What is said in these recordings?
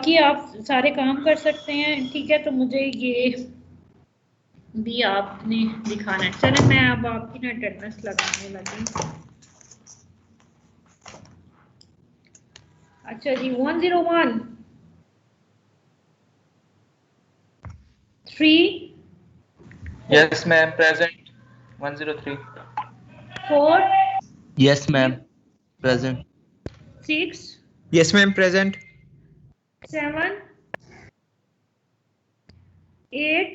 बाकी आप सारे काम कर सकते हैं, ठीक है। तो मुझे ये भी आपने दिखाना है। चले मैं अब आपकी ना अटेंडेंस लगाने लगी। अच्छा जी, 101 3 Yes, ma'am. Present. 103. 4 Yes, ma'am. Present. 6 Yes, ma'am. Present. 7 8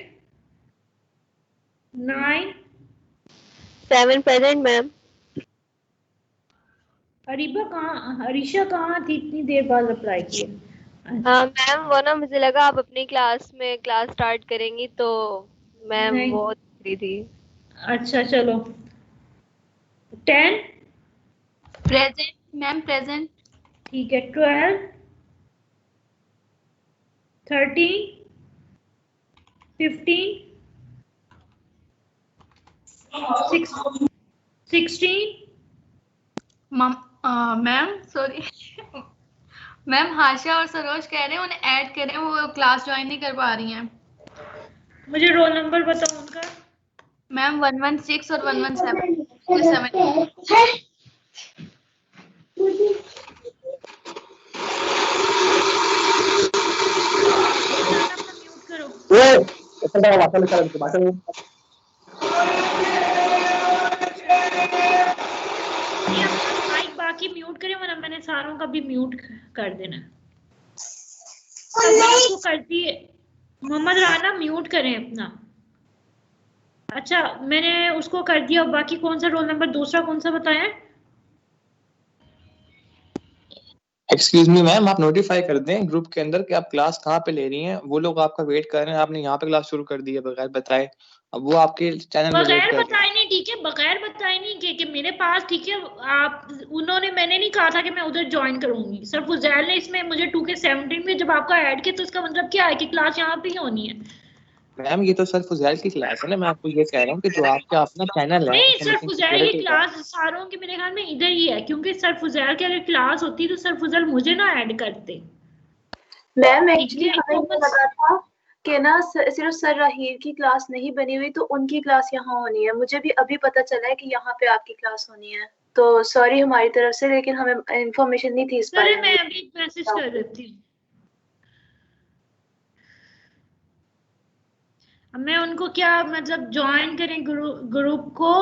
9 7 present, ma'am. Harisha कहाँ थी इतनी देर बाद अप्लाई किया? मैम वो ना मुझे लगा आप अपनी क्लास में क्लास स्टार्ट करेंगी तो मैम नहीं। वो फ्री थी। अच्छा चलो। 10 प्रेजेंट मैम, प्रेजेंट। ठीक है। 12 13 15 16 मैम सॉरी मैम हाशा और सरोज कह रहे हैं उन्हें ऐड करें, वो क्लास ज्वाइन नहीं कर पा रही हैं। मुझे रोल नंबर बताओ उनका। मैम 116 और 117 म्यूट करो। माइक बाकी म्यूट करें, वरना मैंने सारों का भी म्यूट कर देना। उसको करती है मोहम्मद राना, म्यूट करें अपना। अच्छा मैंने उसको कर दिया। बाकी कौन सा रोल नंबर दूसरा कौन सा बताया? एक्सक्यूज मी मैम, आप नोटिफाई कर दें ग्रुप के अंदर कि आप क्लास कहाँ पे ले रही हैं। वो लोग आपका वेट कर रहे हैं, आपने यहाँ पे क्लास शुरू कर दी है बगैर बताए। अब वो आपके चैनल में वेट बगैर कर रहे बताए नहीं, ठीक है, बगैर बताए नहीं कि मेरे पास, ठीक है। आप मैंने नहीं कहा था कि मैं उधर ज्वाइन करूंगी। सर फुजैल ने इसमें मुझे 2K17 में जब आपका ऐड किया तो इसका मतलब क्या है कि क्लास यहाँ पे ही होनी है। मैम ये तो सर फुजैल की क्लास है ना। मैं आपको ये कह रहा हूँ कि जो आपका अपना चैनल है नहीं, सर इन्फॉर्मेशन फुजैल की सिक्योरिटी का। क्लास सारों की मेरे ख्याल में इधर ही है, क्योंकि सर फुजैल की अगर क्लास होती तो सर फुजैल मुझे ना ऐड करते। मैम एक्चुअली हमें ये लगा था कि ना सिर्फ सर रहील की क्लास नहीं बनी हुई तो उनकी क्लास यहाँ होनी है। मुझे भी अभी पता चला है कि यहाँ पे आपकी क्लास होनी है, तो सॉरी हमारी तरफ से, लेकिन हमें इंफॉर्मेशन नहीं थी इस बारे में। मैं अभी मैसेज कर देती हूँ। मैं उनको क्या मतलब ज्वाइन करें ग्रुप को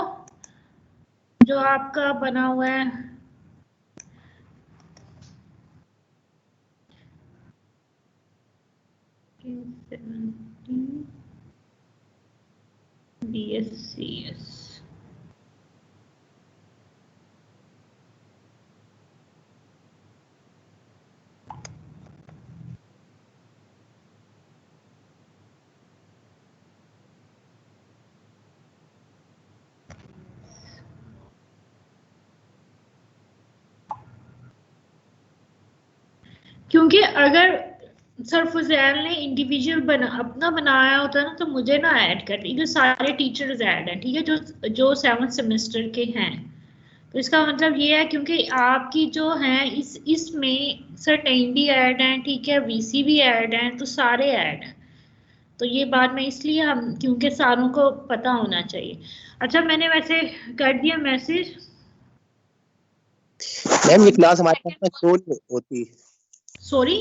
जो आपका बना हुआ है? BSCS क्योंकि अगर सर फुजैल ने इंडिविजुअल अपना बनाया होता ना तो मुझे ना ऐड कर दी। सारे टीचर्स ऐड हैं, ठीक है, जो 7th सेमेस्टर के हैं। तो इसका मतलब ये है क्योंकि आपकी जो है इसमें सर्टेन भी ऐड हैं, ठीक है, VC भी ऐड हैं, तो सारे ऐड हैं। तो ये बात मैं इसलिए हम क्योंकि सारों को पता होना चाहिए। अच्छा मैंने वैसे कर दिया मैसेज। मैम ये क्लास हमारे पास में शो नहीं होती। सॉरी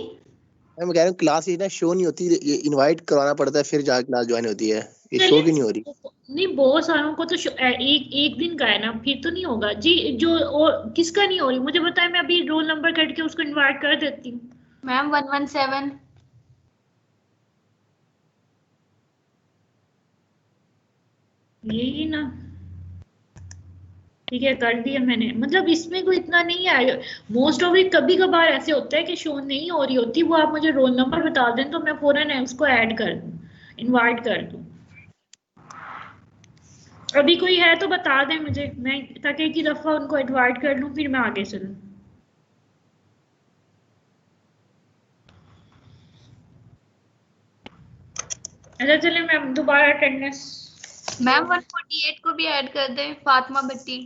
मैम मैं कह रहा हूँ क्लास ये ना शो नहीं होती, ये इनवाइट करवाना पड़ता है फिर जाके क्लास ज्वाइन होती है। ये शो की नहीं हो रही। नहीं, बहुत सारों को तो एक दिन का है ना, फिर तो नहीं होगा जी। जो और किसका नहीं हो रही मुझे बताए, मैं अभी रोल नंबर कट के उसको इनवाइट कर देती हूँ। मैम 117 यही ना, ठीक है, कर दिया मैंने। मतलब इसमें कोई इतना नहीं आएगा। मोस्ट ऑफ इट कभी कभार ऐसे होता है कि शो नहीं हो रही होती, वो आप मुझे रोल नंबर बता दें तो मैं फौरन उसको ऐड कर दूं, इनवाइट कर दूं। अभी कोई है तो बता दें मुझे, मैं ताकि एक ही दफा उनको इनवाइट कर लूं, फिर मैं आगे चलूं। अच्छा चले मैं दोबारा अटेंडेंस। मैम 148 को भी ऐड कर दें, फातिमा भट्टी।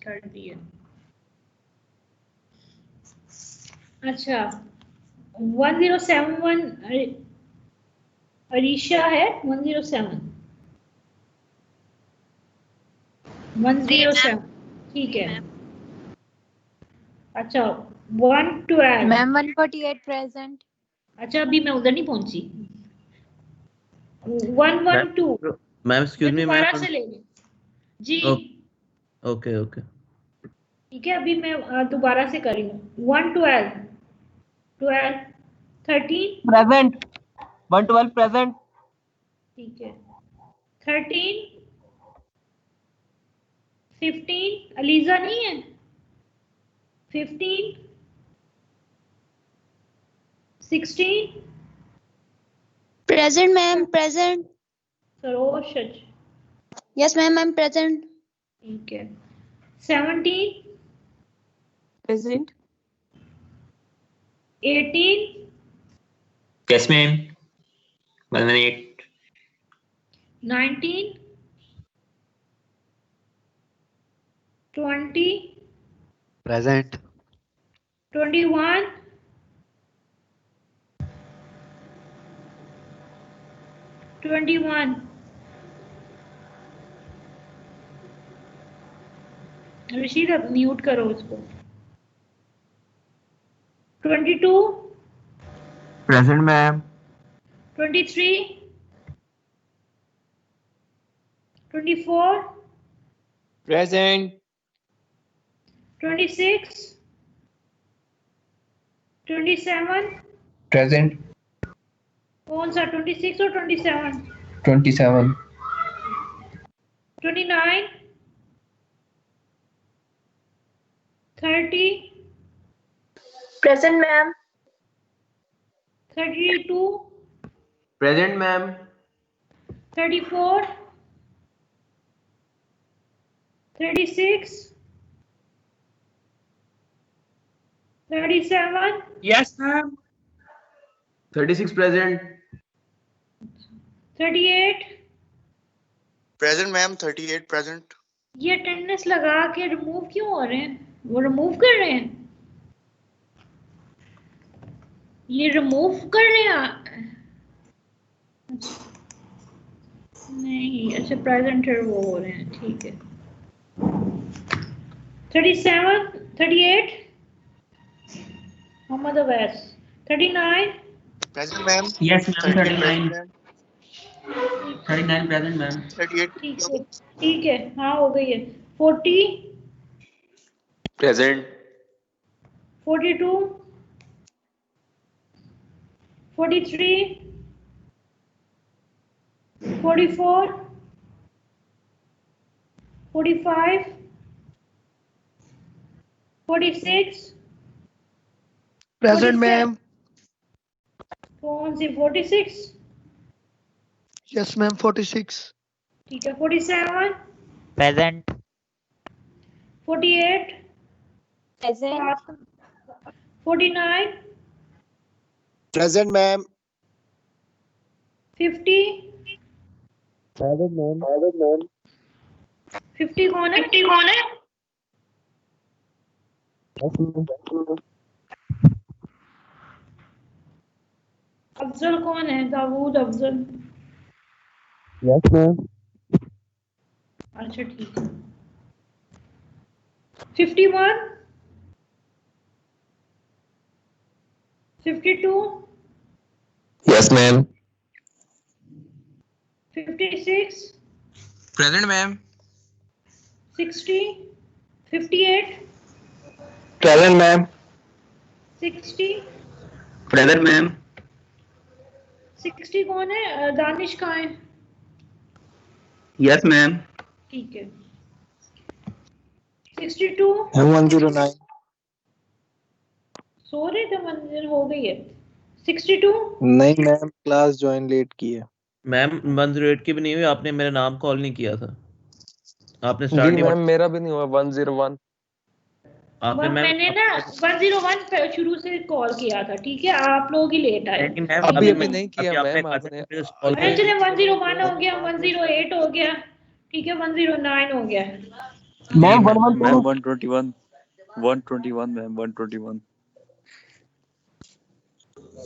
कर दिए। अच्छा 1071 अरीशा है 107 107 ठीक है। अच्छा 112 मैम 148 प्रेजेंट। अच्छा अभी मैं उधर नहीं पहुंची। 112 मैम एक्सक्यूज मी दोबारा मैम। से ले लें जी। ओके ओके ठीक है अभी मैं दोबारा से कर रही हूँ। 112 12 13 प्रेजेंट 112 प्रेजेंट। ठीक है 13 15 अलीजा नहीं है 15 16 present ma'am present. Saroj yes ma'am I am present. ठीक है 17 present. 18 Yes, ma'am. 118. 19 20 present 21 21 Rashid अब म्यूट करो उसको। 22 प्रेजेंट मैम 23 24 प्रेजेंट 26 27 प्रेजेंट कौन सा 26 और 27 27 29 30 present ma'am. 32 present ma'am 34 36 37 yes ma'am 36 present 38 present ma'am 38 present. ये अटेंडेंस लगा के रिमूव क्यों हो रहे हैं? वो रिमूव कर रहे हैं, ये रिमूव कर रहे हैं नहीं। अच्छा प्रेजेंट वो हो रहे हैं ठीक है। 37 38 Mohammed Awais 39 present ma'am. Yes ma'am 39 39 present ma'am 38 ठीक है हाँ हो गई है। 40 प्रेजेंट 42 43 44 45 46 प्रेजेंट मैम। कौन सी 46 यस मैम 46 ठीक है। 47 present 48 present 49 present ma'am. 50 present ma'am 50 कौन है? अफजल कौन है? दाऊद अफजल। Yes ma'am. अच्छा ठीक है। 51 52 yes ma'am. 56 present ma'am. 60 58 present ma'am. 60 present ma'am. 60 कौन है? दानिश कहाँ है? Yes ma'am. ठीक है। 62 109 सो रहे थे, मंजिल हो गई है। 62 नहीं मैम, क्लास ज्वाइन लेट की है मैम 108 की भी नहीं हुई, आपने मेरा नाम कॉल नहीं किया था, आपने जी स्टार्ट नहीं मैम मेरा भी नहीं हुआ 101। आपने मैम मैंने ना 101 पे शुरू से कॉल किया था, ठीक है आप लोग ही लेट आए। लेकिन मैम अभी अभी नहीं किया मैम आपने। अरे चले 101 हो गया, 108 हो गया, ठीक है 109 हो गया। Ma'am ma'am 121 121 ma'am 121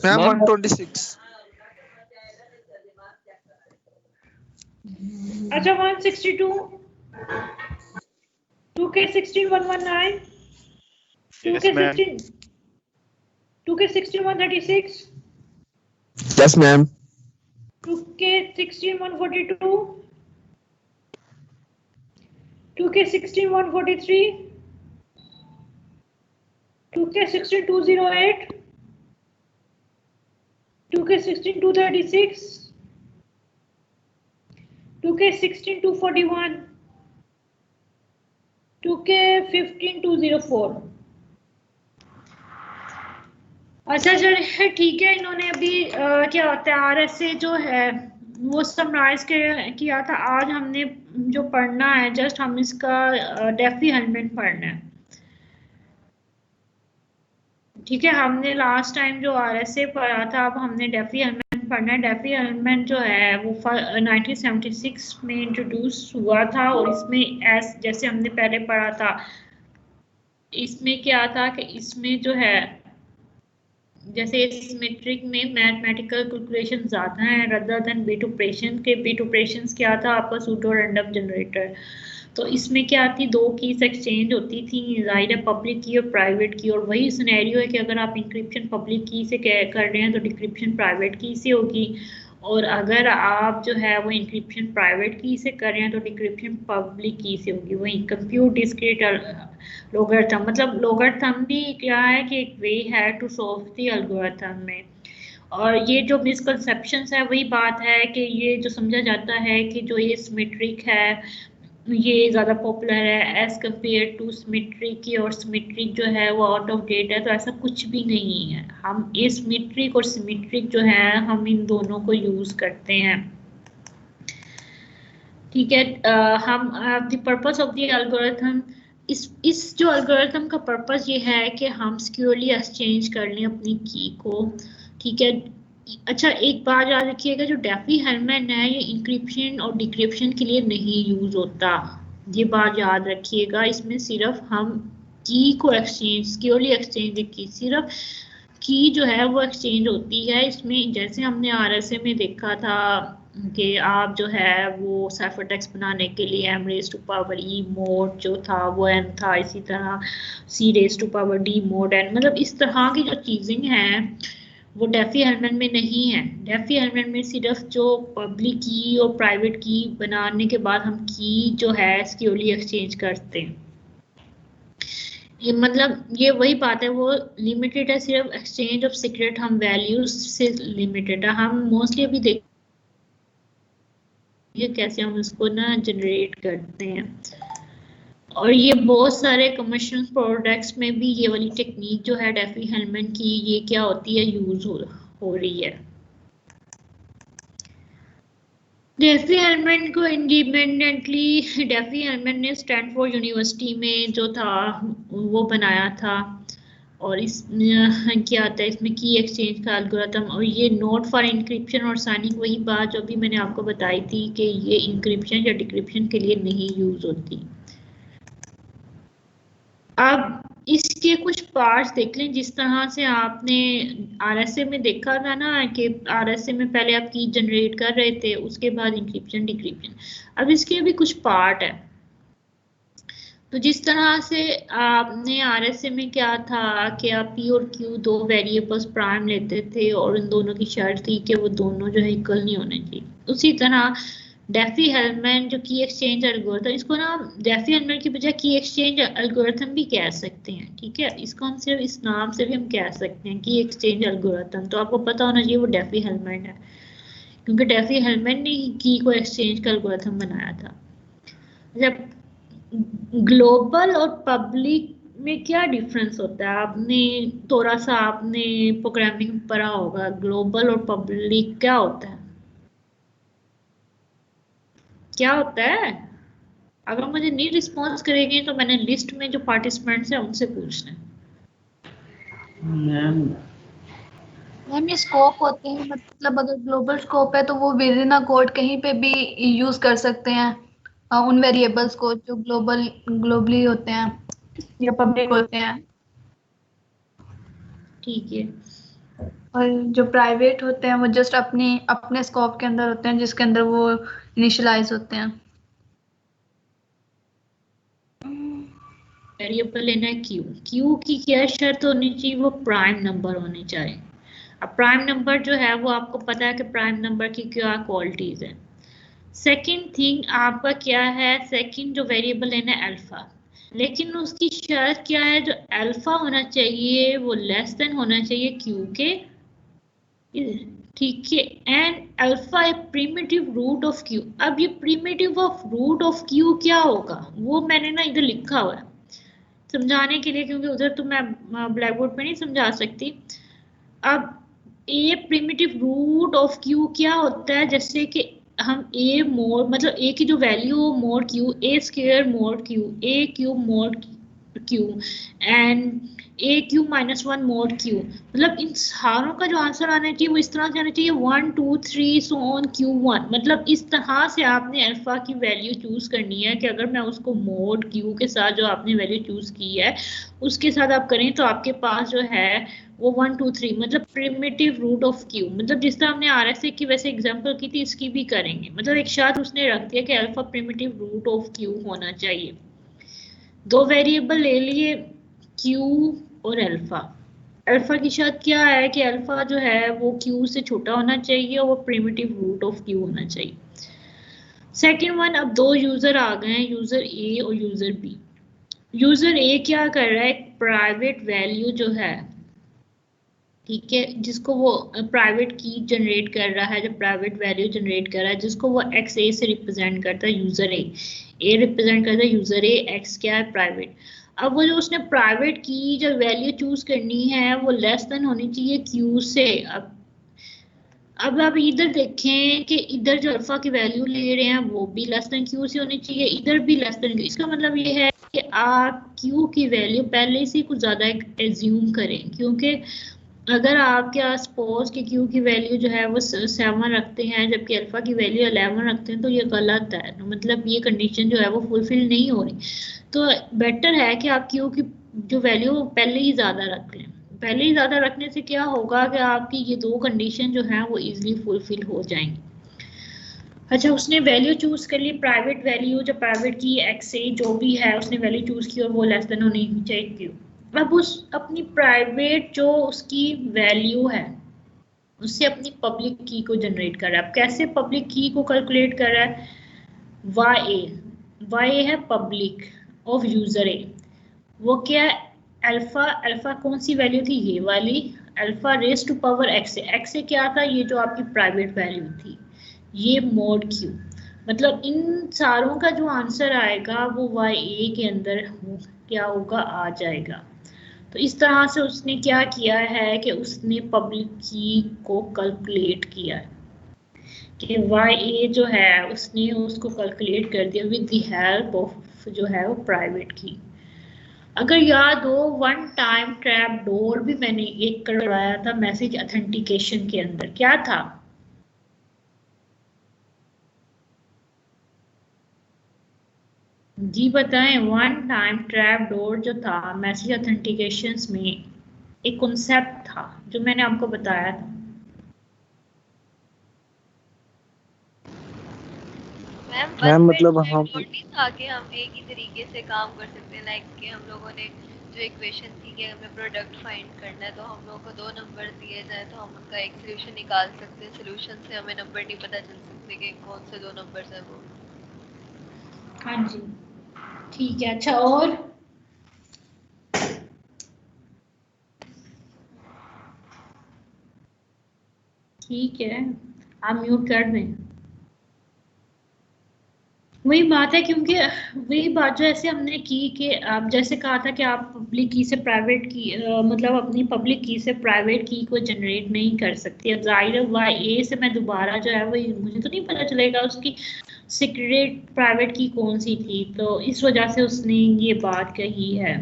ma'am ma'am 126 अच्छा 162 2K16 119 2K16 2K16 136 yes ma'am 2K16 142 2K16 143 2K16 208 2K16 236 2K16 241 2K15 204 अच्छा चलिए ठीक है। इन्होंने अभी क्या होता है RSA जो है वो समराइज किया था। आज हमने जो पढ़ना है जस्ट हम इसका डेफी हेलमेट पढ़ना है। ठीक है, हमने लास्ट टाइम जो RSA पढ़ा था, अब हमने डेफी हेलमेट पढ़ना है। डेफी हेलमेट जो है वो 1976 में इंट्रोड्यूस हुआ था और इसमें जैसे हमने पहले पढ़ा था, इसमें क्या था कि इसमें जो है जैसे सिमेट्रिक में मैथमेटिकल कैलकुलेशन ज़्यादा है रदर देन बिट ऑपरेशन के। बिट ऑपरेशंस क्या था आपका सूडो रैंडम जनरेटर। तो इसमें क्या थी, दो कीज एक्सचेंज होती थी, जाहिर है पब्लिक की और प्राइवेट की। और वही सिनेरियो है कि अगर आप इंक्रिप्शन पब्लिक की से कर रहे हैं तो डिक्रिप्शन प्राइवेट की से होगी, और अगर आप जो है वो इंक्रिप्शन प्राइवेट की से कर रहे हैं तो डिक्रिप्शन पब्लिक की से होगी। वही कंप्यूट डिस्क्रीट लोगरिथम, मतलब लोगरिथम भी क्या है कि एक वे है टू सॉल्व द एल्गोरिथम में। और ये जो मिसकंसेप्शंस है वही बात है कि ये जो समझा जाता है कि जो ये सिमेट्रिक है ये ज़्यादा पॉपुलर है एज कम्पेयर टू सिमेट्रिक की, और सिमेट्रिक जो है वो आउट ऑफ डेट है। तो ऐसा कुछ भी नहीं है। हम एसिमेट्रिक और सिमेट्रिक जो है हम इन दोनों को यूज़ करते हैं। ठीक है, हम the purpose of the algorithm, इस जो एल्गोरिथम का पर्पस ये है कि हम सिक्योरली एक्सचेंज कर लें अपनी की को। ठीक है, अच्छा एक बात याद रखिएगा, जो डेफी हेलमेट है ये इंक्रिप्शन और डिक्रिप्शन के लिए नहीं यूज होता, ये बात याद रखिएगा। इसमें सिर्फ हम की को एक्सचेंज सिक्योरली एक्सचेंज की, सिर्फ की जो है वो एक्सचेंज होती है। इसमें जैसे हमने RSA में देखा था कि आप जो है वो साइफर टेक्स्ट बनाने के लिए m⁻e मोड जो था वो n था, इसी तरह c⁻d मोड n, मतलब इस तरह की जो चीज़ें हैं वो डेफी हेलमेट में नहीं है। डेफी हेलमेट में सिर्फ जो पब्लिक की और प्राइवेट की बनाने के बाद हम की जो है सिक्योरली एक्सचेंज करते हैं। ये मतलब ये वही बात है, वो लिमिटेड है, सिर्फ एक्सचेंज ऑफ सीक्रेट हम वैल्यूज से लिमिटेड है। हम मोस्टली अभी देख कैसे हम इसको ना जनरेट करते हैं, और ये बहुत सारे कमर्शियल प्रोडक्ट्स में भी ये वाली टेक्निक जो है डेफी हेलमेट की ये क्या होती है यूज हो रही है। डेफी हेलमेट को इंडिपेंडेंटली डेफी हेलमेट ने स्टैनफोर्ड यूनिवर्सिटी में जो था वो बनाया था, और इसमें क्या आता है, इसमें की एक्सचेंज का एल्गोरिथम, और ये नोट फॉर इंक्रिप्शन और साइनिंग, वही बात जो अभी मैंने आपको बताई थी कि ये इंक्रिप्शन या डिक्रिप्शन के लिए नहीं यूज होती। अब इसके कुछ पार्ट्स देख लें, जिस तरह से आपने RSA में देखा था ना कि RSA में पहले आप की जनरेट कर रहे थे उसके बाद इंक्रिप्शन डिक्रिप्शन। अब इसके भी कुछ पार्ट है। तो जिस तरह से आपने RSA में क्या था कि आप P और Q दो वेरिएबल्स प्राइम लेते थे और इन दोनों की शर्त थी कि वो दोनों जो है इक्वल नहीं होने चाहिए, उसी तरह डेफी हेलमेट जो की एक्सचेंज एल्गोरिथम, इसको ना डेफी हेलमेट की बजाय की एक्सचेंज एल्गोरिथम भी कह सकते हैं। ठीक है, इसको हम सिर्फ इस नाम से भी हम कह सकते हैं की एक्सचेंज एल्गोरिथम। तो आपको पता होना चाहिए वो डेफी हेलमेट है, क्योंकि डेफी हेलमेट ने की को एक्सचेंज का एल्गोरिथम बनाया था। जब ग्लोबल और पब्लिक में क्या डिफरेंस होता है, आपने थोड़ा सा आपने प्रोग्रामिंग पढ़ा होगा, ग्लोबल और पब्लिक क्या होता है, क्या होता है? अगर मुझे नहीं रिस्पॉन्स करेंगे तो मैंने लिस्ट में जो पार्टिसिपेंट्स हैं उनसे पूछना है। मैम ये स्कोप होते हैं, मतलब अगर ग्लोबल स्कोप है तो वो विद इन अ कोड कहीं पे भी यूज कर सकते हैं, उन वेरिएबल्स को जो ग्लोबली होते हैं या पब्लिक होते हैं, ठीक है। और जो प्राइवेट होते हैं वो जस्ट अपने स्कोप के अंदर होते हैं, जिसके अंदर वो इनिशियलाइज होते हैं। वेरिएबल लेना है क्यू। क्यू की क्या शर्त होनी चाहिए? वो प्राइम नंबर होनी चाहिए। अब प्राइम नंबर जो है वो आपको पता है कि प्राइम नंबर की क्या क्वालिटीज है। सेकंड थिंग आपका क्या है, सेकंड जो वेरिएबल लेना है अल्फा, लेकिन उसकी शर्त क्या है? जो अल्फा होना चाहिए वो लेस देन होना चाहिए क्यू के, ठीक है। And alpha a primitive root of Q. अब ये primitive of root of Q क्या होगा वो मैंने ना इधर लिखा हुआ है समझाने के लिए, क्योंकि उधर तो मैं ब्लैक बोर्ड पे नहीं समझा सकती। अब ए प्रिमिटिव रूट ऑफ क्यू क्या होता है? जैसे कि हम ए मोड मतलब ए की जो value mode Q, A square mode Q, A cube mode Q and A Q minus one mod Q, मतलब इन सारों का जो आंसर आना चाहिए वो इस तरह से आना चाहिए 1 2 3 सो ऑन क्यू 1। मतलब इस तरह से आपने अल्फा की वैल्यू चूज करनी है कि अगर मैं उसको मोड क्यू के साथ जो आपने वैल्यू चूज की है उसके साथ आप करें तो आपके पास जो है वो 1 2 3 मतलब प्रिमिटिव रूट ऑफ क्यू, मतलब जिस तरह हमने आरएसए की वैसे एग्जांपल की थी इसकी भी करेंगे। मतलब एक शर्त उसने रख दिया कि alpha primitive root of Q होना चाहिए। दो वेरिएबल ले लिए क्यू और अल्फा। अल्फा की शर्त क्या है कि अल्फा जो है वो क्यू से छोटा होना चाहिए और वो प्रिमिटिव रूट ऑफ क्यू होना चाहिए। सेकंड वन, अब दो यूजर आ गए हैं, यूजर ए और यूजर बी। यूजर ए क्या कर रहा है? एक प्राइवेट वैल्यू जो है, ठीक है, जिसको वो प्राइवेट की जनरेट कर रहा है, जो प्राइवेट वैल्यू जनरेट कर रहा है जिसको वो एक्स ए से रिप्रेजेंट करता है, यूजर ए रिप्रेजेंट करता है यूजर ए, एक्स क्या है? प्राइवेट। अब वो जो उसने प्राइवेट की जो वैल्यू चूज करनी है वो लेस देन होनी चाहिए क्यू से। अब आप इधर देखें कि इधर जो अल्फा की वैल्यू ले रहे हैं वो भी लेस देन क्यू से होनी चाहिए, इधर भी लेस देन क्यू। इसका मतलब ये है कि आप क्यू की वैल्यू पहले से कुछ ज्यादा एज्यूम करें, क्योंकि अगर आप क्या सपोज कि क्यू की वैल्यू जो है वो 7 रखते हैं जबकि अल्फा की वैल्यू 11 रखते हैं तो ये गलत है, मतलब ये कंडीशन जो है वो फुलफिल नहीं हो रही। तो बेटर है कि आप क्यू की जो वैल्यू पहले ही ज्यादा रख लें। पहले ही ज्यादा रखने से क्या होगा कि आपकी ये दो कंडीशन जो है वो इजीली फुलफिल हो जाएंगी। अच्छा, उसने वैल्यू चूज कर ली प्राइवेट वैल्यू, जो प्राइवेट की एक्स ए जो भी है उसने वैल्यू चूज की और वो लेस देन होनी चाहिए क्यू। अब उस अपनी प्राइवेट जो उसकी वैल्यू है उससे अपनी पब्लिक की को जनरेट कर रहा है। अब कैसे पब्लिक की को कैलकुलेट कर रहा है? वाई ए है पब्लिक ऑफ यूजर ए, वो क्या है? अल्फा, अल्फा कौन सी वैल्यू थी? ये वाली alpha raise to power X A. X A क्या था? ये जो आपकी प्राइवेट वैल्यू थी, ये मोड क्यू। मतलब इन सारों का जो आंसर आएगा वो वाई ए के अंदर क्या होगा? आ जाएगा। तो इस तरह से उसने क्या किया है कि उसने पब्लिक की को कैलकुलेट किया है कि वाई ए जो है उसने उसको कैलकुलेट कर दिया विद द हेल्प ऑफ जो है वो प्राइवेट की। अगर याद हो वन टाइम ट्रैप डोर भी मैंने एक करवाया था मैसेज ऑथेंटिकेशन के अंदर, क्या था? जी बताएं। वन टाइम ट्रैप डोर जो था मैसेज ऑथेंटिकेशन में एक कॉन्सेप्ट था जो मैंने आपको बताया था। मैम मतलब हम था कि हम एक ही तरीके से काम कर सकते हैं, लाइक कि हम लोगों ने जो इक्वेशन थी कि हमें प्रोडक्ट फाइंड करना है तो हम लोगों को दो नंबर दिए जाए तो हम उनका एक सोल्यूशन निकाल सकते हैं। सोल्यूशन से हमें नंबर नहीं पता चल सकते कि कौन से दो नंबर्स हैं वो। हाँ जी, ठीक है। अच्छा, और ठीक है, आप म्यूट कर दें। वही बात है, क्योंकि वही बात जो ऐसे हमने की कि आप जैसे कहा था कि आप पब्लिक की से प्राइवेट की मतलब अपनी पब्लिक की से प्राइवेट की को जनरेट नहीं कर सकती। अब जाहिर वाई ए से मैं दोबारा जो है वो मुझे तो नहीं पता चलेगा उसकी सीक्रेट प्राइवेट की कौन सी थी, तो इस वजह से उसने ये बात कही है।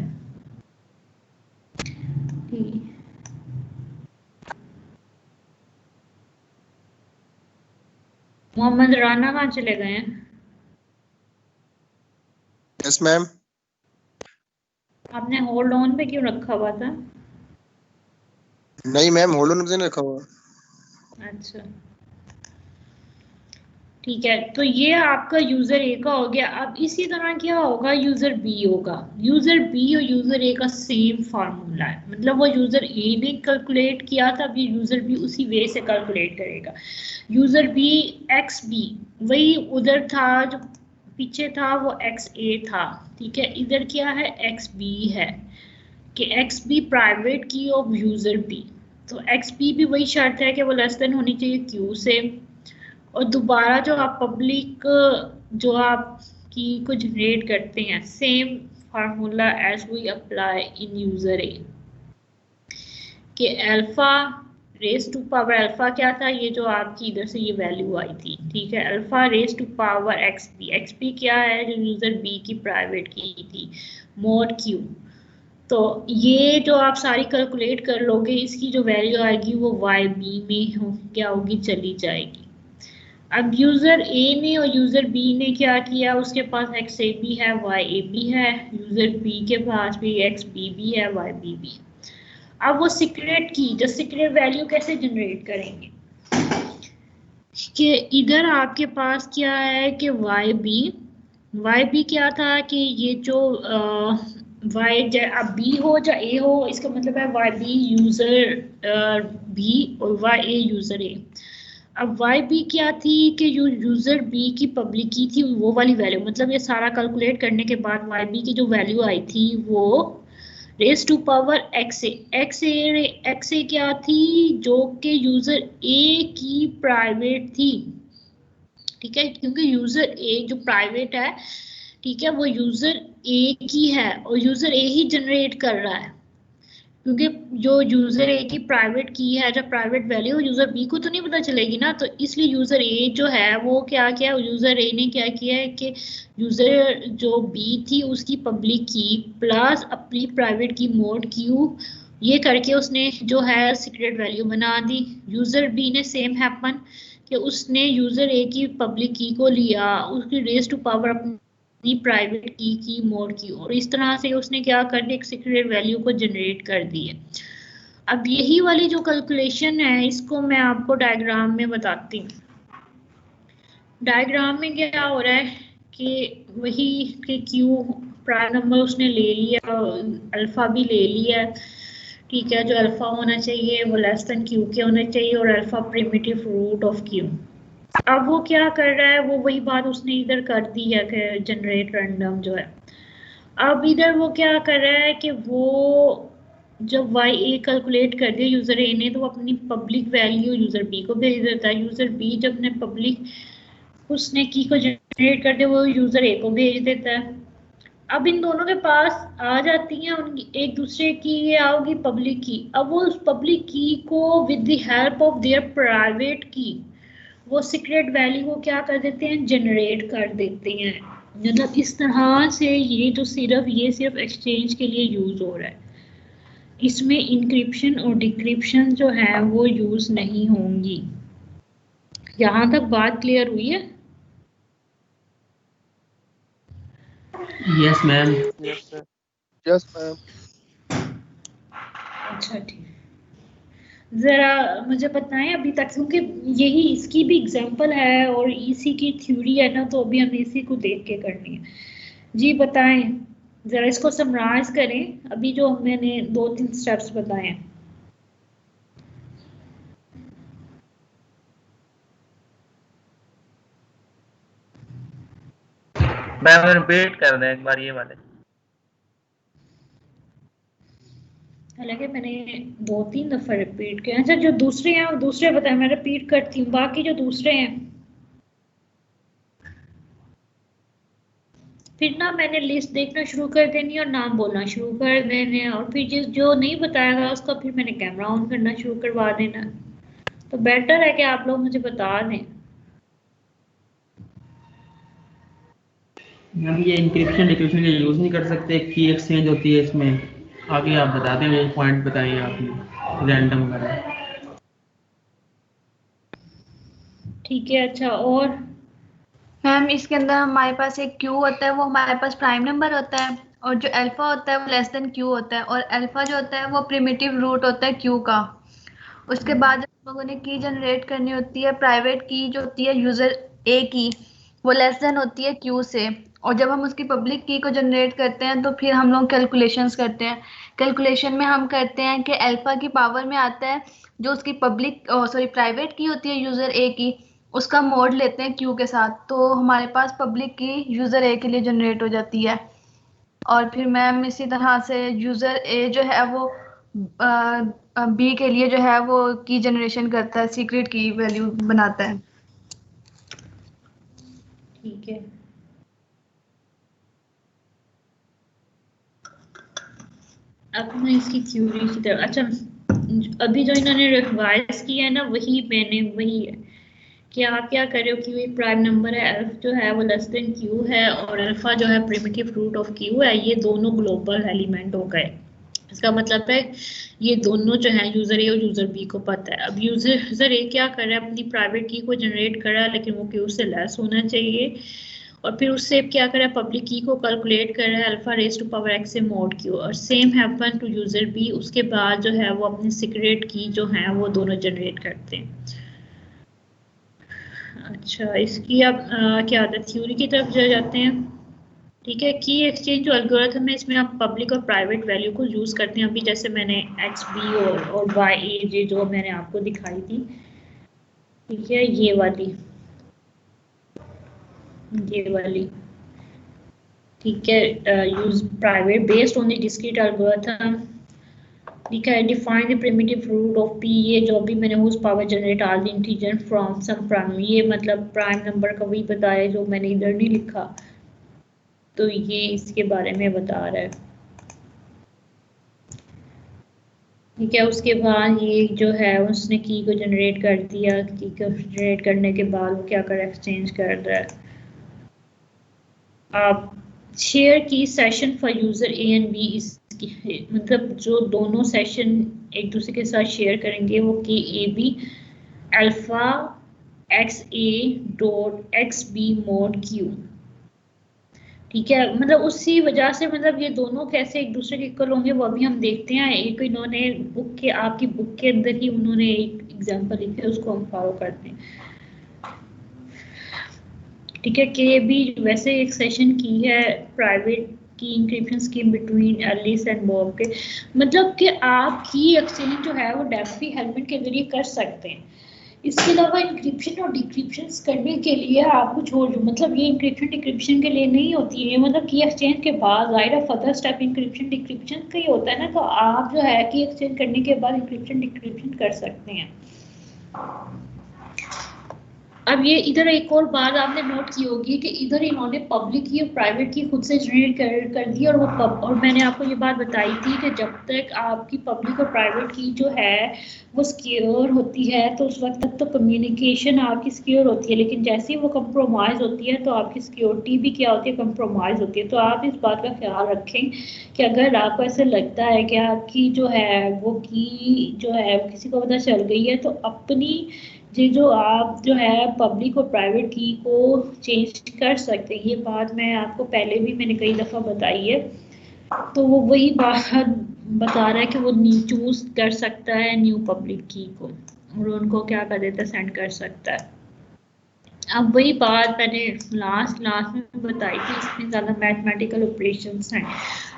मोहम्मद राना कहाँ चले गए हैं? Yes ma'am. आपने होल्ड ऑन पे क्यों रखा हुआ था? नहीं मैम, होल्ड ऑन पे नहीं रखा हुआ। अच्छा ठीक है, तो ये आपका यूजर ए का हो गया। अब इसी तरह क्या होगा, यूजर बी होगा। यूजर बी और यूजर ए का सेम फार्मूला है, मतलब वो यूजर ए ने कैलकुलेट किया था, अभी यूजर बी उसी वे से कैलकुलेट करेगा। यूजर बी एक्स बी वही उधर था जो पीछे था, वो एक्स ए था, ठीक है। इधर क्या है, एक्स बी है कि एक्स बी प्राइवेट की ऑफ यूजर बी, तो एक्स बी भी वही शर्त है कि वो लेस देन होनी चाहिए क्यू से। और दोबारा जो आप पब्लिक जो आप की को जनरेट करते हैं, same formula as we apply in user A कि alpha raise to power alpha क्या था, ये जो आपकी इधर से ये वैल्यू आई थी, ठीक है। Alpha raise to power X B क्या है, जो यूजर बी की प्राइवेट की थी, मोड क्यू। तो ये जो आप सारी कैलकुलेट कर लोगे, इसकी जो वैल्यू आएगी वो वाई बी में क्या होगी, चली जाएगी। अब यूजर ए ने और यूजर बी ने क्या किया, उसके पास एक्स ए बी है, वाई ए बी है, यूजर बी के पास भी एक्स बी बी है, वाई बी बी। अब वो सीक्रेट की जो सीक्रेट वैल्यू कैसे जनरेट करेंगे कि इधर आपके पास क्या है कि वाई बी क्या था कि ये जो वाई अब बी हो या ए हो, इसका मतलब है वाई बी यूजर बी और वाई ए यूजर ए। अब वाई बी क्या थी कि यूजर बी की पब्लिक की थी वो वाली वैल्यू, मतलब ये सारा कैलकुलेट करने के बाद वाई बी की जो वैल्यू आई थी वो race to power X A क्या थी, जो कि यूजर ए की प्राइवेट थी, ठीक है। क्योंकि यूजर ए जो प्राइवेट है, ठीक है, वो यूजर ए की है और यूजर ए ही जनरेट कर रहा है, क्योंकि जो यूजर ए की प्राइवेट की है, जब प्राइवेट वैल्यू यूजर बी को तो नहीं पता चलेगी ना, तो इसलिए यूजर ए जो है वो क्या किया, यूजर ए ने क्या किया है कि यूजर जो बी थी उसकी पब्लिक की प्लस अपनी प्राइवेट की मोड क्यू, ये करके उसने जो है सीक्रेट वैल्यू बना दी। यूजर बी ने सेम हैपन कि उसने यूजर ए की पब्लिक की को लिया, उसकी रेस टू पावर अपनी प्राइवेट की मोड की, और इस तरह से उसने क्या कर दिया, एक सीक्रेट वैल्यू को जनरेट कर दी है। अब यही वाली जो कैलकुलेशन है, इसको मैं आपको डायग्राम में बताती हूँ। डायग्राम में क्या हो रहा है कि वही कि क्यू प्राइम नंबर उसने ले लिया, अल्फा भी ले लिया, ठीक है। जो अल्फा होना चाहिए वो लेस देन क्यू के होना चाहिए, और alpha primitive root of Q. अब वो क्या कर रहा है, वो वही बात उसने इधर कर दी है कि जनरेट रैंडम जो है। अब इधर वो क्या कर रहा है कि वो जब वाई ए कैलकुलेट कर दिया यूजर ए ने, तो वो अपनी पब्लिक वैल्यू यूजर बी को भेज देता है। यूजर बी जब अपने पब्लिक उसने की को जनरेट कर दिया, वो यूजर ए को भेज देता है। अब इन दोनों के पास आ जाती हैं उनकी एक दूसरे की, ये आओगी पब्लिक की। अब वो उस पब्लिक की को with the help of their private की, वो सीक्रेट वैल्यू को क्या कर देते हैं, जनरेट कर देते हैं। मतलब इस तरह से ये जो ये सिर्फ एक्सचेंज के लिए यूज हो रहा है, इसमें इंक्रिप्शन और डिक्रिप्शन जो है वो यूज नहीं होंगी। यहाँ तक बात क्लियर हुई है? Yes ma'am. Yes ma'am. अच्छा ठीक, जरा मुझे बताएं अभी तक, क्योंकि यही इसकी भी एग्जांपल है और इसी की थ्योरी है ना, तो अभी हमें इसी को देख के करनी है। जी बताएं, जरा इसको समराइज करें, अभी जो मैंने 2-3 स्टेप्स बताए हैं। मैम रिपीट कर दें एक बार ये वाले। हालांकि मैंने 2-3 दफा रिपीट किया। अच्छा जो दूसरे हैं वो दूसरे बताएं, मैं रिपीट करती हूँ। बाकी जो दूसरे हैं फिर ना मैंने लिस्ट देखना शुरू कर देनी और नाम बोलना शुरू कर देने, और फिर जो नहीं बताएगा उसका फिर मैंने कैमरा ऑन करना शुरू करवा देना। तो बेटर है कि आप लोग मुझे बता दें। मैम ये इंक्रिप्शन डिक्रिप्शन के यूज नहीं कर सकते, की एक्सचेंज होती है इसमें, आगे आप बता दें, वो पॉइंट बताइए आपने रैंडम वगैरह। ठीक है, अच्छा और मैम इसके अंदर हमारे पास एक क्यू होता है, वो हमारे पास प्राइम नंबर होता है, और जो अल्फा होता है वो लेस देन क्यू होता है, और अल्फा जो होता है वो प्रिमिटिव रूट होता है क्यू का। उसके बाद जब लोगों ने की जनरेट करनी होती है, प्राइवेट की जो होती है यूजर ए की, वो लेस देन होती है क्यू से, और जब हम उसकी पब्लिक की को जनरेट करते हैं तो फिर हम लोग कैलकुलेशंस करते हैं। कैलकुलेशन में हम करते हैं कि अल्फा की पावर में आता है जो उसकी पब्लिक प्राइवेट की होती है यूजर ए की, उसका मोड लेते हैं क्यू के साथ, तो हमारे पास पब्लिक की यूजर ए के लिए जनरेट हो जाती है। और फिर मैम इसी तरह से यूजर ए जो है वो बी के लिए जो है वो की जनरेशन करता है, सीक्रेट की वैल्यू बनाता है। ठीक है, अब मैं इसकी थ्योरी की तरफ, अच्छा अभी जो इन्होंने रिवाइज किया है ना वही है कि आप क्या कर रहे हो, क्यू एक प्राइम नंबर है, एल्फ जो है वो लेस देन क्यू है, और अल्फा जो है प्रिमिटिव रूट ऑफ क्यू है, ये दोनों ग्लोबल एलिमेंट हो गए। इसका मतलब है ये दोनों जो है यूजर ए और यूजर बी को पता है। अब यूजर ए क्या कर रहा है, अपनी प्राइवेट की को जनरेट कर रहा है, लेकिन वो क्यू से लेस होना चाहिए, और फिर उससे क्या कर रहा है, पब्लिक की को कैलकुलेट कर रहा है alpha raise to power X से मोड क्यू, और same happen to user B. उसके बाद जो है वो अपनी सीक्रेट की जो है वो दोनों जनरेट करते हैं। अच्छा, इसकी अब क्या होता है, थ्योरी की तरफ जा जाते हैं। ठीक है, की एक्सचेंज जो एल्गोरिथम है इसमें आप पब्लिक और प्राइवेट वैल्यू को यूज करते हैं। अभी जैसे मैंने एक्स बी और वाई ए जे जो मैंने आपको दिखाई थी, ठीक है, ये वाली ठीक है, use private based on the discrete algorithm. ठीक है, define the primitive root of P, ये जो भी मैंने उस power generate all the integer from some prime, ये मतलब प्राइम नंबर का वही बताया जो मैंने इधर नहीं लिखा, तो ये इसके बारे में बता रहा है। ठीक है, उसके बाद ये जो है उसने की को जनरेट कर दिया, की को जनरेट करने के बाद वो क्या कर रहा है, एक्सचेंज कर रहा है। आप share key session for user A and B, इसकी मतलब जो दोनों सेशन एक दूसरे के साथ शेयर करेंगे वो key A B alpha X A dot X B mod Q. ठीक है, मतलब उसी वजह से मतलब ये दोनों कैसे एक दूसरे के इक्वल होंगे वो अभी हम देखते हैं। एक इन्होंने बुक के, आपकी बुक के अंदर ही उन्होंने एक एग्जांपल लिखे, उसको हम फॉलो करते हैं। ठीक है, के भी वैसे एक सेशन की है private key encryption scheme between Alice and Bob के, मतलब कि आप की एक्सचेंज जो है वो डेफी हेलमेट के जरिए कर सकते हैं। इसके अलावा इंक्रिप्शन और डिक्रिप्शन करने के लिए आपको छोड़, मतलब ये इंक्रिप्शन डिक्रिप्शन के लिए नहीं होती है, मतलब की एक्सचेंज के बाद जाहिर फर्दर स्टेप इंक्रिप्शन डिक्रिप्शन का ही होता है ना, तो आप जो है की एक्सचेंज करने के बाद इंक्रिप्शन डिक्रिप्शन कर सकते हैं। अब ये इधर एक और बात आपने नोट की होगी कि इधर इन्होंने पब्लिक की और प्राइवेट की खुद से जनरेट कर दी, और मैंने आपको ये बात बताई थी कि जब तक आपकी पब्लिक और प्राइवेट की जो है वो सिक्योर होती है तो उस वक्त तक तो कम्युनिकेशन आपकी सिक्योर होती है, लेकिन जैसे ही वो कंप्रोमाइज़ होती है तो आपकी सिक्योरिटी भी क्या होती है, कंप्रोमाइज़ होती है। तो आप इस बात का ख्याल रखें कि अगर आपको ऐसे लगता है कि आपकी जो है वो की जो है किसी को पता चल गई है, तो अपनी जो आप जो है पब्लिक और प्राइवेट की को चेंज कर सकते हैं। ये बात मैं आपको पहले भी मैंने कई दफ़ा बताई है, तो वो वही बात बता रहा है कि वो चूज कर सकता है न्यू पब्लिक की को, और उनको क्या कर देता है, सेंड कर सकता है। अब वही बात मैंने लास्ट में बताई थी, इसमें ज़्यादा मैथमेटिकल ऑपरेशंस हैं।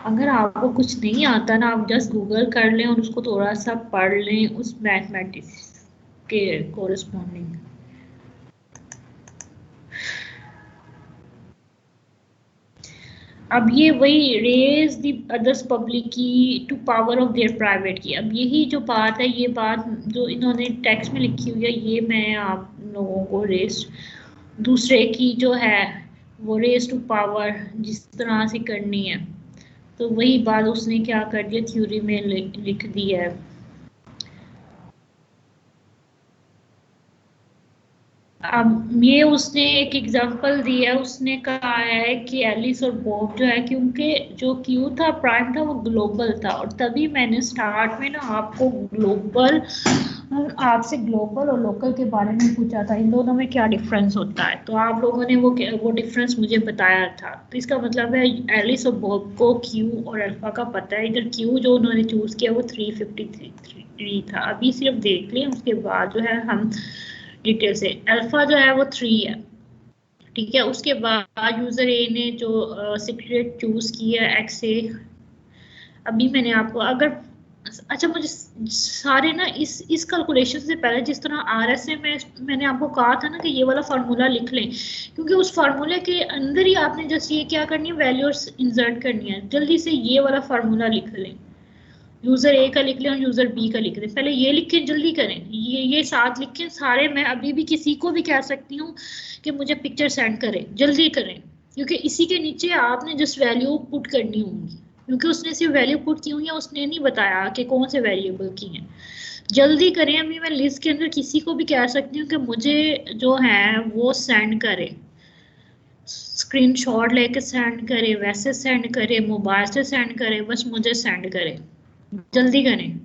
अगर आपको कुछ नहीं आता ना, आप जस्ट गूगल कर लें और उसको थोड़ा सा पढ़ लें उस मैथमेटिक्स के कोरस्पॉन्डिंग। अब ये वही raise the other's public key to power of their private key. अब यही जो बात है, ये बात जो इन्होंने टेक्स्ट में लिखी हुई है, ये मैं आप लोगों को रेज दूसरे की जो है वो रेज टू पावर जिस तरह से करनी है, तो वही बात उसने क्या कर दिया, थ्योरी में लिख दी है। अब ये उसने एक एग्जांपल दिया, उसने कहा है कि एलिस और बॉब जो है, क्योंकि जो क्यू था प्राइम था वो ग्लोबल था, और तभी मैंने स्टार्ट में ना आपको ग्लोबल आपसे ग्लोबल और लोकल के बारे में पूछा था, इन दोनों में क्या डिफरेंस होता है, तो आप लोगों ने वो डिफरेंस मुझे बताया था। तो इसका मतलब है एलिस और बॉब को क्यू और अल्फा का पता है। इधर क्यू जो उन्होंने चूज किया वो 353 था। अभी सिर्फ देख लें, उसके बाद जो है हम डिटेल से। अल्फा जो है वो 3 है, ठीक है। उसके बाद यूजर ए ने जो सीक्रेट चूज किया एक्स ए। अभी मैंने आपको अगर अच्छा मुझे सारे ना इस कैलकुलेशन से पहले जिस तरह आरएसए में मैंने आपको कहा था ना कि ये वाला फार्मूला लिख लें, क्योंकि उस फार्मूले के अंदर ही आपने जस्ट ये क्या करनी है, वैल्यूज इंसर्ट करनी है। जल्दी से ये वाला फार्मूला लिख लें, यूजर ए का लिख लें और यूजर बी का लिख लें। पहले ये लिखें, जल्दी करें, ये साथ लिखें सारे। मैं अभी भी किसी को भी कह सकती हूँ कि मुझे पिक्चर सेंड करें, जल्दी करें, क्योंकि इसी के नीचे आपने जस्ट वैल्यू पुट करनी होंगी, क्योंकि उसने सिर्फ वैल्यू पुट की हुई है, उसने नहीं बताया कि कौन से वेरिएबल की हैं। जल्दी करें। अभी मैं लिस्ट के अंदर किसी को भी कह सकती हूँ कि मुझे जो है वो सेंड करे, स्क्रीनशॉट लेके सेंड करे, वैसे सेंड करे, मोबाइल से सेंड करे, बस मुझे सेंड करे। जल्दी करें,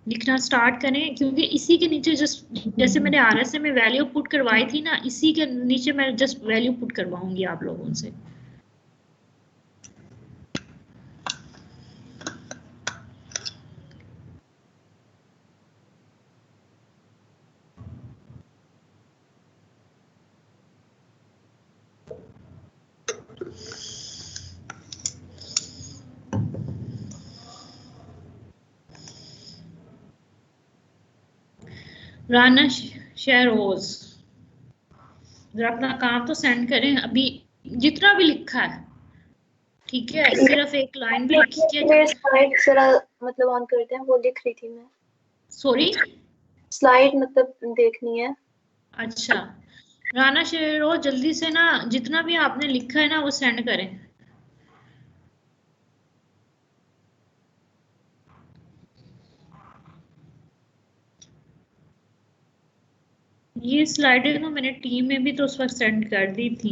लिखना स्टार्ट करें, क्योंकि इसी के नीचे जैसे मैंने आरएसए में वैल्यू पुट करवाई थी ना, इसी के नीचे मैं जस्ट वैल्यू पुट करवाऊंगी आप लोगों से। राना शहरोज, जरा अपना काम तो सेंड करें। अभी जितना भी लिखा है, ठीक है, सिर्फ एक लाइन भी लिखी है। स्लाइड जरा मतलब ऑन करते हैं, वो लिख रही थी मैं। सॉरी, स्लाइड मतलब देखनी है। अच्छा, राना शहरोज जल्दी से ना जितना भी आपने लिखा है ना वो सेंड करें। ये स्लाइडें तो मैंने टीम में भी तो उस वक्त सेंड कर दी थी।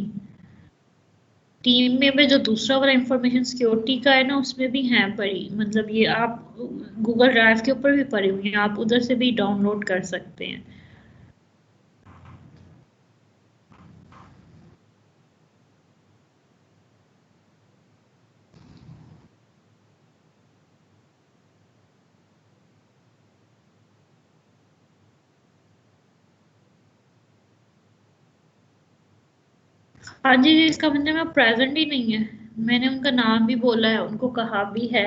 टीम में भी जो दूसरा वाला इंफॉर्मेशन सिक्योरिटी का है ना, उसमें भी है पड़ी, मतलब ये आप गूगल ड्राइव के ऊपर भी पड़ी हुई हैं, आप उधर से भी डाउनलोड कर सकते हैं। हाँ जी, इसका मतलब प्रेजेंट ही नहीं है। मैंने उनका नाम भी बोला है, उनको कहा भी है।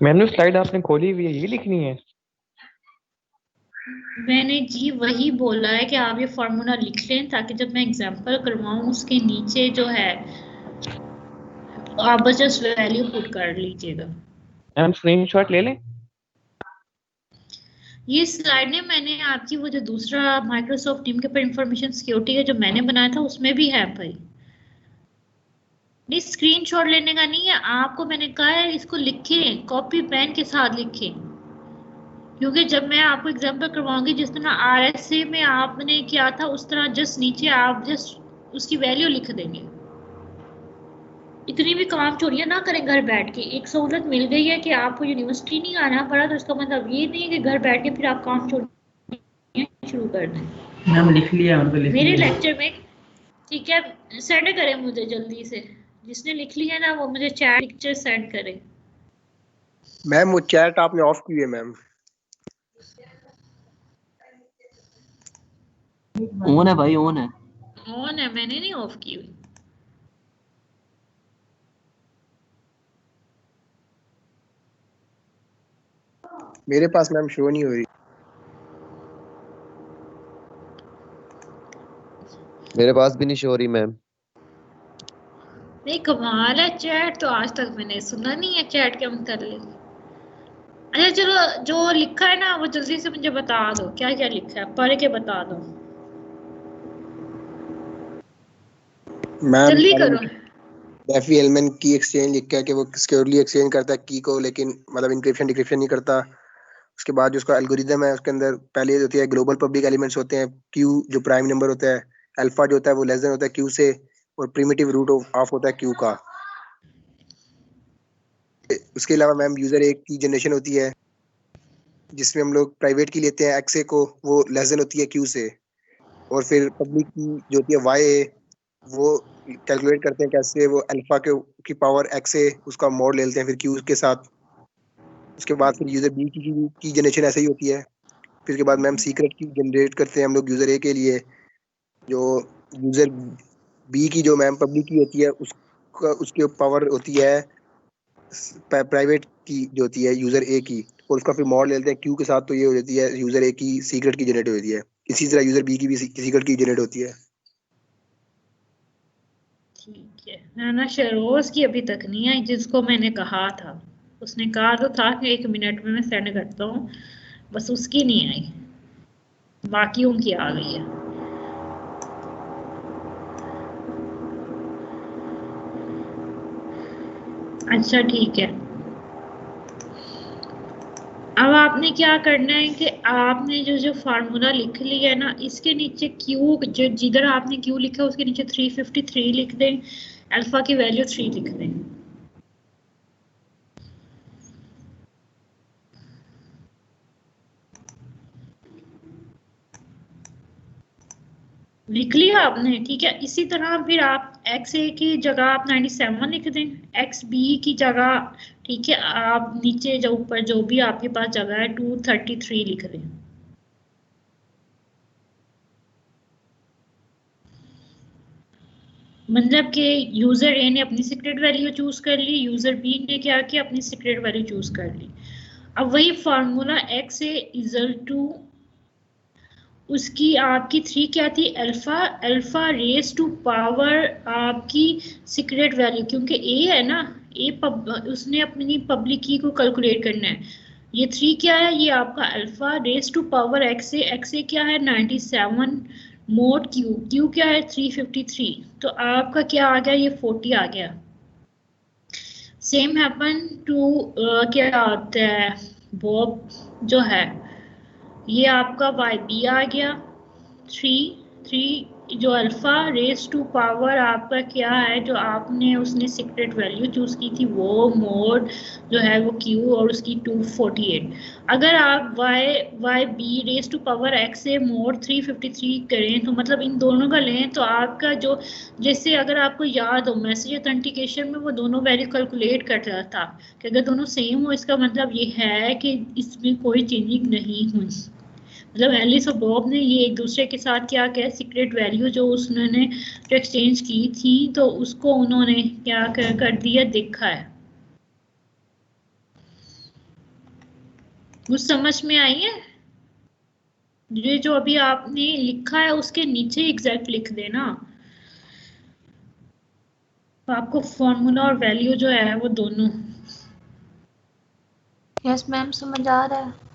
मैंने स्लाइड आपने खोली हुई है, ये लिखनी है। मैंने जी वही बोला है कि आप ये फॉर्मूला लिख लें, ताकि जब मैं एग्जांपल करवाऊं उसके नीचे जो है आप बस जस्ट वैल्यू पुट कर लीजिएगा। हम स्क्रीनशॉट ले लें। ये स्लाइड ने मैंने आपकी वो जो दूसरा माइक्रोसॉफ्ट टीम के ऊपर इंफॉर्मेशन सिक्योरिटी का जो मैंने बनाया था उसमें भी है भाई। नहीं, स्क्रीनशॉट लेने का नहीं है आपको, मैंने कहा है इसको लिखें, कॉपी पेन के साथ लिखें, क्योंकि जब मैं आपको एग्जांपल करवाऊंगी जिस तरह आरएसए में आपने किया था उस तरह जस्ट नीचे आप जस्ट उसकी वैल्यू लिख देंगे। इतनी भी काम चोरियां ना करें घर बैठ के। एक सहूलत मिल गई है कि आपको यूनिवर्सिटी नहीं आना पड़ा, तो इसका मतलब ये नहीं है कि घर बैठ के फिर आप काम चोरियां शुरू कर दें। मैम लिख लिया मेरे लेक्चर में, ठीक है, सेंड करें मुझे जल्दी से, जिसने लिख लिया ना वो मुझे चैट पिक्चर सेंड करे। मैम वो चैट आपने ऑफ की है मैम। ऑन है भाई, ऑन है। ऑन है, मैंने नहीं ऑफ की हुई। मेरे पास मैम शो नहीं हो रही। मेरे पास भी नहीं शो रही मैम। नहीं, कमाल है, चैट तो आज तक मैंने सुना नहीं है चैट के मतलब। अच्छा चलो, जो लिखा है ना वो जल्दी से मुझे बता दो, क्या क्या लिखा है पढ़ के बता दो, जल्दी करो। डेफी एलिमेंट की एक्सचेंज लिख के कि वो सिक्योरली एक्सचेंज करता है की को, लेकिन मतलब इंक्रिप्शन डिक्रिप्शन नहीं करता। उसके बाद जो उसका एल्गोरिदम है उसके अंदर पहले होती है ग्लोबल पब्लिक एलिमेंट्स होते हैं, क्यू जो प्राइम नंबर होता है, अल्फा जो होता है वो लेस देन होता है क्यू से, और प्रिमिटिव रूट ऑफ होता है क्यू का। उसके अलावा मैम यूजर ए की जनरेशन होती है जिसमें हम लोग प्राइवेट की लेते हैं एक्स ए को, वो लेस देन होती है क्यू से, और फिर पब्लिक की जो होती है वाई ए वो कैलकुलेट करते हैं कैसे, वो अल्फा के की पावर एक्स ए उसका मोड ले लेते हैं फिर क्यू के साथ। उसके बाद फिर यूजर बी की जनरेशन ऐसे ही होती है। फिर उसके बाद मैम सीक्रेट की जनरेट करते हैं हम लोग यूजर ए के लिए, जो यूजर बी की जो मैम पब्लिक की होती है उसका उसकी पावर होती है प्राइवेट की जो होती है यूजर ए की, और उसका फिर मॉड ले लेते हैं क्यू के साथ, तो ये हो जाती है यूजर ए की सीक्रेट की जनरेट होती है। इसी तरह यूजर बी की भी सीक्रेट की जनरेट होती है। ठीक है ना, शरोज की अभी तक नहीं आई जिसको मैंने कहा था, उसने कहा तो था कि 1 मिनट में मैं सेंड करता हूँ, बस उसकी नहीं आई, बाकी उनकी आ गई है। अच्छा ठीक है, अब आपने क्या करना है कि आपने जो फार्मूला लिख लिया है ना, इसके नीचे क्यू, जो जिधर आपने क्यू लिखा है उसके नीचे 353 लिख दें, अल्फा की वैल्यू 3 लिख दें। लिख लिया आपने, ठीक है। इसी तरह फिर आप एक्स ए की जगह आप 97 लिख दें, एक्स बी की जगह, ठीक है, आप नीचे जो ऊपर जो भी आपके पास जगह है 233 लिख दें। मतलब कि यूजर ए ने अपनी सीक्रेट वैल्यू चूज कर ली, यूजर बी ने क्या किया, अपनी सीक्रेट वैल्यू चूज कर ली। अब वही formula X A equal to उसकी आपकी 3 क्या थी, alpha, alpha raise to power आपकी सीक्रेट वैल्यू, क्योंकि ए है ना, ए उसने अपनी पब्लिक की को कैलकुलेट करना है। ये 3 क्या है, ये आपका alpha raise to power X A क्या है 97 मोड क्यू, क्यू क्या है 353, तो आपका क्या आ गया, ये 40 आ गया। सेम हैपन टू क्या होता है बॉब जो है, ये आपका वाई बी आ गया 3 जो अल्फा रेस टू पावर आपका क्या है, जो आपने उसने सीक्रेट वैल्यू चूज की थी वो मोड जो है वो क्यू, और उसकी 248। अगर आप Y B raise to power X से मोड 353 करें तो मतलब इन दोनों का लें तो आपका जो, जैसे अगर आपको याद हो मैसेज ऑथेंटिकेशन में वो दोनों वैल्यू कैलकुलेट कर रहा था कि अगर दोनों सेम हो इसका मतलब ये है कि इसमें कोई चेंजिंग नहीं हुई। मतलब एलिस और बॉब ने ये एक दूसरे के साथ क्या किया, सीक्रेट वैल्यू जो उन्होंने जो एक्सचेंज की थी तो उसको उन्होंने क्या कर दिया, देखा है। कुछ समझ में आई है? ये जो अभी आपने लिखा है उसके नीचे एग्जैक्ट लिख देना, तो आपको फॉर्मूला और वैल्यू जो है वो दोनों। यस मैम समझ आ रहा है।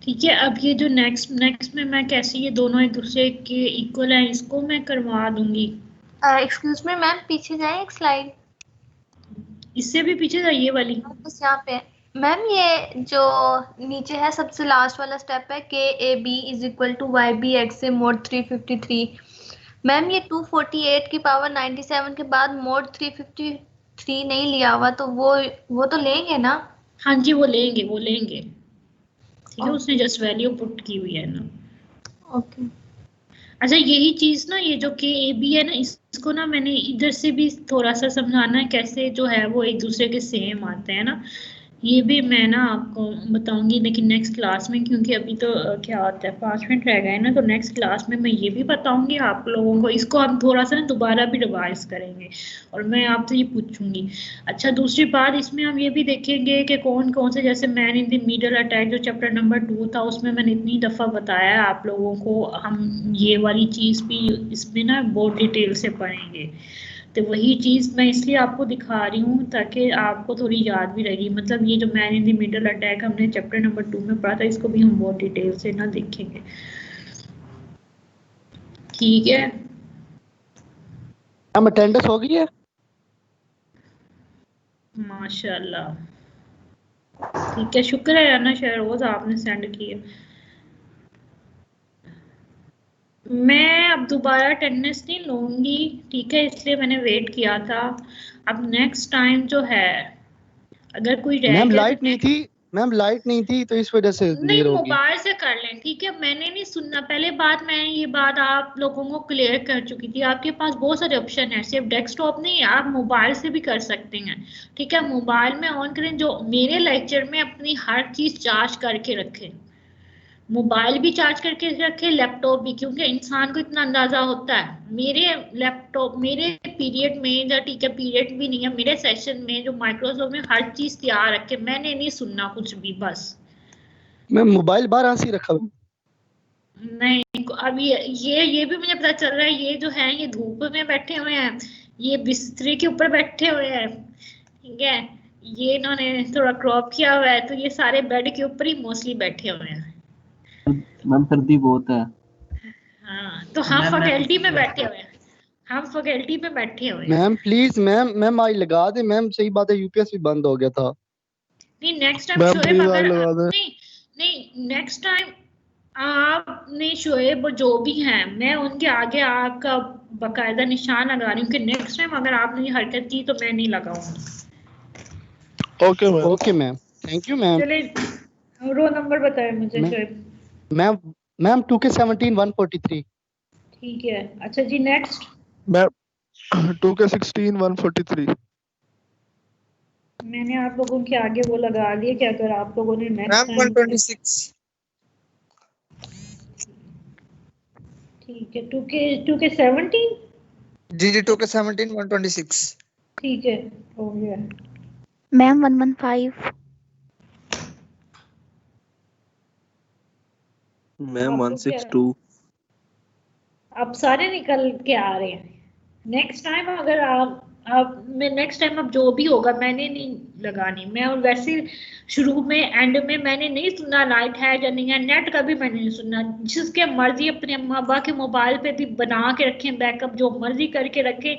ठीक है, अब ये जो नेक्स्ट में मैं कैसे ये दोनों एक दूसरे के इक्वल हैं इसको मैं करवा दूंगी। एक्सक्यूज मी मैम, पीछे जाए एक स्लाइड, इससे भी पीछे जाइए वाली, बस यहाँ पे मैम, ये जो नीचे है सबसे लास्ट वाला स्टेप है के A B is equal to Y B X A mod 353। Ma'am ये 248 की पावर 97 के बाद मोड 353 नहीं लिया हुआ, तो वो तो लेंगे ना? हाँ जी वो लेंगे, ठीक है, उसने जस्ट वैल्यू पुट की हुई है ना। ओके अच्छा यही चीज ना, ये जो के ए बी है ना, इसको ना मैंने इधर से भी थोड़ा सा समझाना है कैसे जो है वो एक दूसरे के सेम आते हैं ना, ये भी मैं ना आपको बताऊंगी लेकिन नेक्स्ट क्लास में, क्योंकि अभी तो क्या होता है 5 मिनट रह गए ना, तो नेक्स्ट क्लास में मैं ये भी बताऊंगी आप लोगों को, इसको हम थोड़ा सा ना दोबारा भी रिवाइज करेंगे और मैं आपसे ये पूछूंगी। अच्छा दूसरी बात इसमें हम ये भी देखेंगे कि कौन कौन से, जैसे man in the middle attack जो चैप्टर नंबर 2 था उसमें मैंने इतनी दफ़ा बताया आप लोगों को, हम ये वाली चीज़ भी इसमें ना बहुत डिटेल से पढ़ेंगे, तो वही चीज़ मैं इसलिए आपको दिखा रही हूँ ताकि आपको थोड़ी याद भी रहेगी। मतलब ये जो man in the middle attack हमने चैप्टर नंबर 2 में पढ़ा था, इसको भी हम बहुत डिटेल से ना देखेंगे, ठीक है। हम अटेंडेंस हो गई है माशाल्लाह, ठीक है, शुक्र है ना शहरोज आपने सेंड किया। मैं अब दोबारा अटेंडेंस नहीं लूंगी, ठीक है, इसलिए मैंने वेट किया था। अब नेक्स्ट टाइम जो है अगर कोई रह मैम गया लाइट नहीं थी, मैम लाइट नहीं थी तो इस वजह से नहीं, देर होगी। मोबाइल से कर लें, ठीक है। मैंने नहीं सुनना, पहले बात मैं ये बात आप लोगों को क्लियर कर चुकी थी। आपके पास बहुत सारे ऑप्शन है, सिर्फ डेस्कटॉप नहीं, आप मोबाइल से भी कर सकते हैं, ठीक है। मोबाइल में ऑन करें, जो मेरे लेक्चर में अपनी हर चीज चार्ज करके रखें, मोबाइल भी चार्ज करके रखे, लैपटॉप भी, क्योंकि इंसान को इतना अंदाजा होता है। मेरे लैपटॉप मेरे पीरियड में, या ठीक है पीरियड भी नहीं है, मेरे सेशन में जो माइक्रोसॉफ्ट में हर चीज तैयार रखे, मैंने नहीं सुनना कुछ भी, बस। मैं मोबाइल बाहर ऐसे ही रखा हुआ। नहीं, अब ये भी मुझे पता चल रहा है, ये जो है ये धूप में बैठे हुए हैं, ये बिस्तरे के ऊपर बैठे हुए हैं, ठीक है। ये इन्होंने थोड़ा क्रॉप किया हुआ है, तो ये सारे बेड के ऊपर ही मोस्टली बैठे हुए हैं। मैम सर्दी बहुत है। हाँ, तो हम फैकल्टी में बैठे हुए हैं, हम फैकल्टी में बैठे हुए हैं। मैम प्लीज मैम आई लगा दे मैम, सही बात है, यूपीएस भी बंद हो गया था। नहीं, नेक्स्ट टाइम शोएब अगर नहीं नेक्स्ट टाइम आपने शोएब जो भी हैं, मैं उनके आगे आपका बकायदा निशान लगा रही हूँ कि नेक्स्ट टाइम अगर आपने ये हरकत की तो मैं नहीं लगाऊंगी। Okay ma'am, thank you ma'am. चले, रो नंबर बताएं मुझे शोएब। Ma'am 2K17 143। ठीक है, अच्छा जी, नेक्स्ट। Ma'am 2K16 143। मैंने आप लोगों के आगे वो लगा दिए कि अगर आप लोगों ने नेक्स्ट मैम 126। ठीक है, 2K17। जी 2K17 126। ठीक है, हो गया। मैम 115। मैम 162। अब सारे निकल के आ रहे हैं। नेक्स्ट टाइम अगर आप नेक्स्ट टाइम अब जो भी होगा मैंने नहीं लगानी। मैं और वैसे शुरू में एंड में मैंने नहीं सुनना लाइट है या नहीं है, नेट का भी मैंने नहीं सुनना। जिसके मर्जी अपने अम्मा अब्बा के मोबाइल पे भी बना के रखें बैकअप, जो मर्जी करके रखें,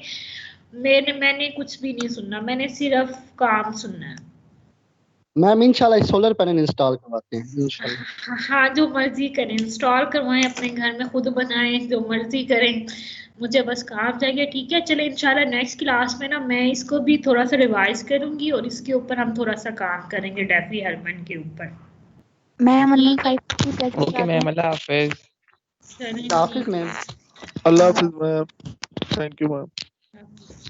मैंने कुछ भी नहीं सुनना, मैंने सिर्फ काम सुनना है। मैम इंशाल्लाह सोलर पैनल इंस्टॉल करवाते हैं इंशाल्लाह। हाँ, जो मर्जी करें, इंस्टॉल करवाएं, अपने घर में खुद बनाएं, जो मर्जी करें, मुझे बस काम चाहिए, ठीक है। चले इंशाल्लाह नेक्स्ट क्लास में ना मैं इसको भी थोड़ा सा रिवाइज करूंगी और इसके ऊपर हम थोड़ा सा काम करेंगे डेफी हेलमेट के ऊपर। Ma'am 115। Okay ma'am, Allah Hafiz. Hafiz ma'am. Allah Hafiz ma'am, thank you ma'am.